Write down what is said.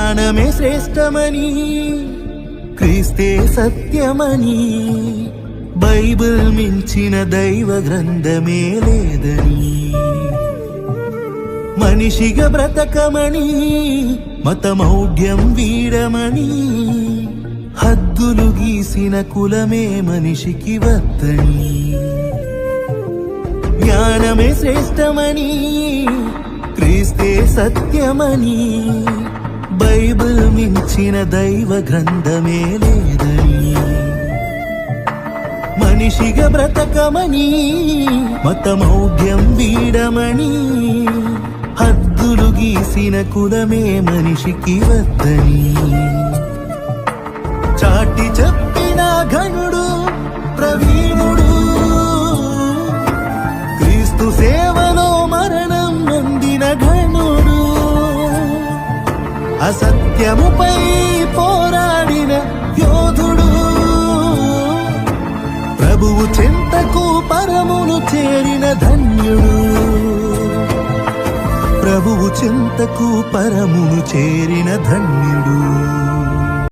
జ్ఞానమే శ్రేష్టమని, క్రీస్తే సత్యమని, బైబిల్ మించిన దైవ గ్రంథమే లేదని, మనిషిగా బ్రతకమని, మతమౌఢ్యం వీడమని, హద్దులు గీసిన కులమే మనిషికి వద్దని, జ్ఞానమే శ్రేష్టమని, క్రీస్తే సత్యమని, బైబిల్ మించిన దైవ గ్రంథమే లేదని, మనిషిగా బ్రతకమని, మతమౌఢ్యం వీడమని, హద్దులు గీసిన కులమే మనిషికి వద్దని, చాటి చెప్పిన ఘనుడు ప్రవీణుడు, క్రీస్తు సేవలో మరణం నొందిన ఘనుడు, అసత్యముపై పోరాడిన యోధుడు, ప్రభువు చెంతకు పరమును చేరిన ధన్యుడు, ప్రభువు చింతకు పరమును చేరిన ధన్యుడు.